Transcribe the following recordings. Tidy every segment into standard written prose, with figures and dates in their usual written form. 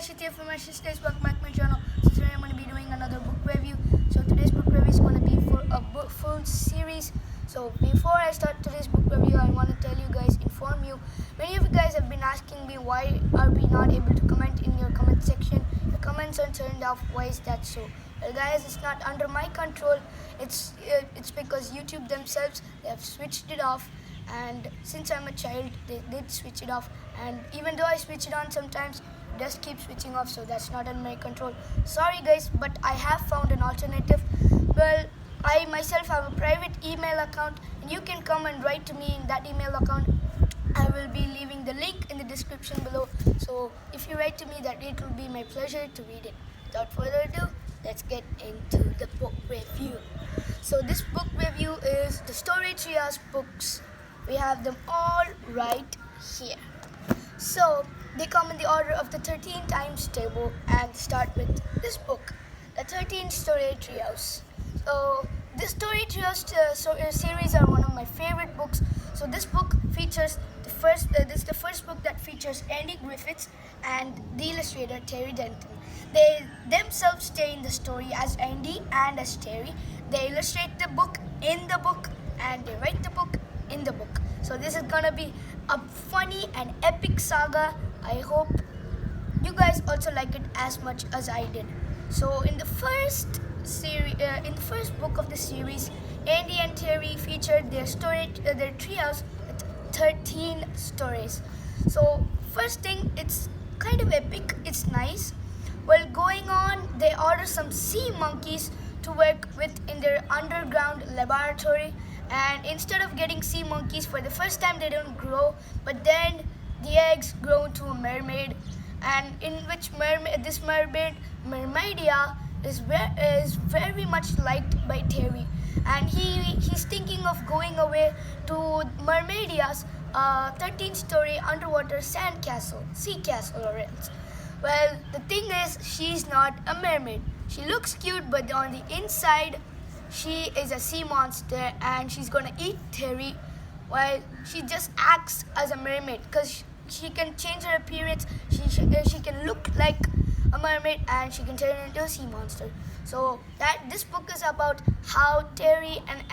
Harshith here from Harshith. Welcome back to my channel. So today I'm going to be doing another book review. So today's book review is going to be for a book full series. So before I start today's book review, I want to tell you guys, inform you. Many of you guys have been asking me why are we not able to comment in your comment section. The comments are turned off. Why is that so? Well, guys, it's not under my control. It's because YouTube themselves, they have switched it off. And since I'm a child, they did switch it off, and even though I switch it on sometimes, it does keep switching off, so that's not under my control. Sorry guys, but I have found an alternative. Well, I myself have a private email account, and you can come and write to me in that email account. I will be leaving the link in the description below, so if you write to me, that it will be my pleasure to read it. Without further ado, let's get into the book review. So this book review is the Storey Treehouse books. We have them all right here. So they come in the order of the 13 times table, and start with this book, the 13 Storey Treehouse. So this Storey Treehouse series are one of my favorite books. So this book features this is the first book that features Andy Griffiths and the illustrator Terry Denton. They themselves stay in the story as Andy and as Terry. They illustrate the book in the book, and they write the book in the book. So this is gonna be a funny and epic saga. I hope you guys also like it as much as I did. So in the first book of the series, Andy and Terry featured their treehouse with 13 stories. So first thing, it's kind of epic. It's nice. While going on, they order some sea monkeys to work with in their underground laboratory. And instead of getting sea monkeys, for the first time they don't grow, but then the eggs grow into a mermaid, and in which this mermaidia is very much liked by Terry, and he's thinking of going away to mermaidia's 13-story underwater sea castle or else. Well, the thing is, she's not a mermaid. She looks cute, but on the inside, she is a sea monster, and she's gonna eat Terry. While she just acts as a mermaid because she can change her appearance. She can look like a mermaid, and she can turn into a sea monster. So this book is about how Terry and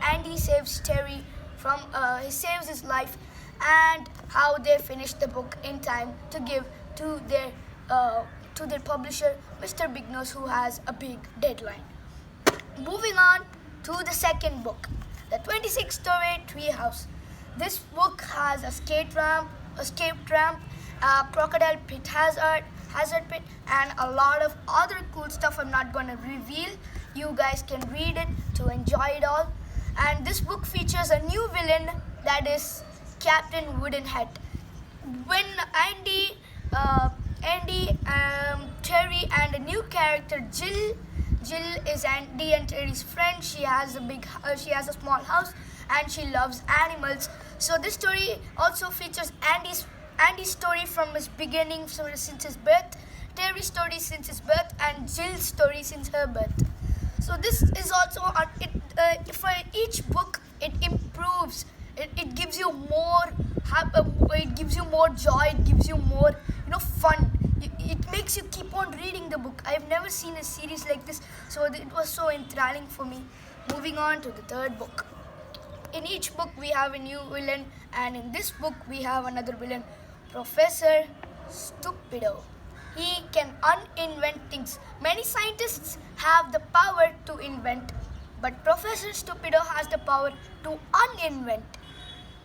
Andy saves Terry from he saves his life, and how they finish the book in time to give to their publisher, Mr. Big Nose, who has a big deadline. Moving on to the second book, the 26-story Treehouse. This book has a escape ramp, a crocodile pit hazard pit, and a lot of other cool stuff I'm not going to reveal. You guys can read it to enjoy it all. And this book features a new villain, that is Captain Woodenhead. When Andy, Terry, and a new character, Jill is Andy and Terry's friend. She has a small house, and she loves animals. So this story also features Andy's story from his beginning, since his birth, Terry's story since his birth, and Jill's story since her birth. So this is also for each book, it improves. It gives you more it gives you more joy. It gives you more fun. It makes you keep on reading the book. I've never seen a series like this, so it was so enthralling for me. Moving on to the third book. In each book we have a new villain, and in this book we have another villain, Professor Stupido. He can uninvent things. Many scientists have the power to invent, but Professor Stupido has the power to uninvent.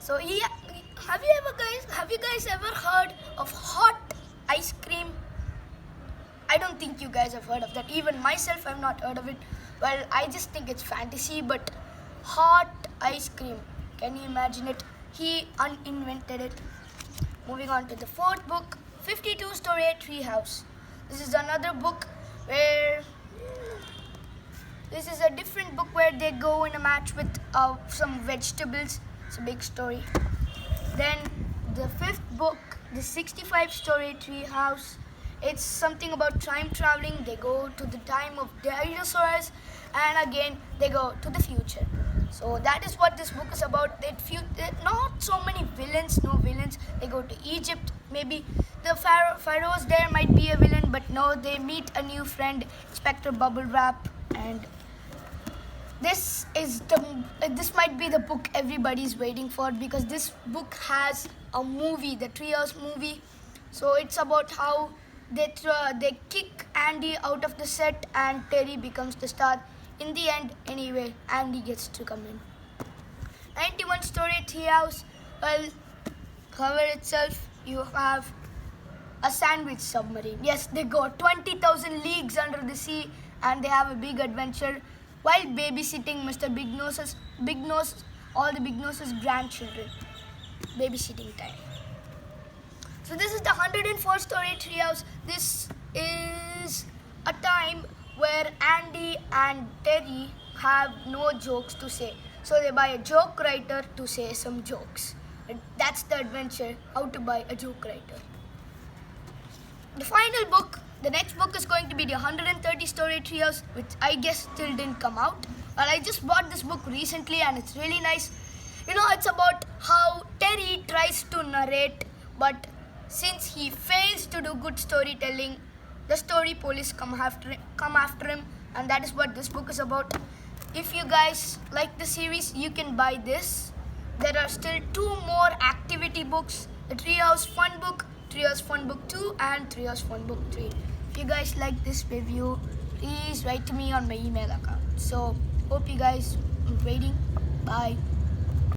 So have you guys ever heard of hot ice cream? I don't think you guys have heard of that. Even myself, I've not heard of it. Well, I just think it's fantasy, but hot ice cream, can you imagine it? He uninvented it. Moving on to the fourth book, 52-story Treehouse. This is another book where this is a different book where they go in a match with some vegetables. It's a big story. Then the fifth book, the 65-story Treehouse. It's something about time traveling. They go to the time of dinosaurs, and again they go to the future. So that is what this book is about. Not so many villains, no villains. They go to Egypt, maybe the pharaohs there might be a villain, but no, they meet a new friend, Inspector Bubble Wrap, and this might be the book everybody's waiting for, because this book has a movie, the Treehouse movie. So it's about how they kick Andy out of the set and Terry becomes the star. In the end, anyway, Andy gets to come in. 91 Story Treehouse. Well, cover itself, you have a sandwich submarine. Yes, they go 20,000 leagues under the sea and they have a big adventure while babysitting Mr. Big Nose, all the Big Nose's grandchildren. Babysitting time. So this is the 104 Story Treehouse. This is a time where Andy and Terry have no jokes to say. So they buy a joke writer to say some jokes. And that's the adventure, how to buy a joke writer. The final book, the next book is going to be the 130 Story Treehouse, which I guess still didn't come out. But I just bought this book recently and it's really nice. You know, it's about how Terry tries to narrate, but since he fails to do good storytelling, the story police come after him, and that is what this book is about. If you guys like the series, you can buy this. There are still 2 more activity books, the Treehouse Fun Book, Treehouse Fun Book 2 and Treehouse Fun Book 3. If you guys like this review, please write to me on my email account. So, hope you guys are waiting. Bye.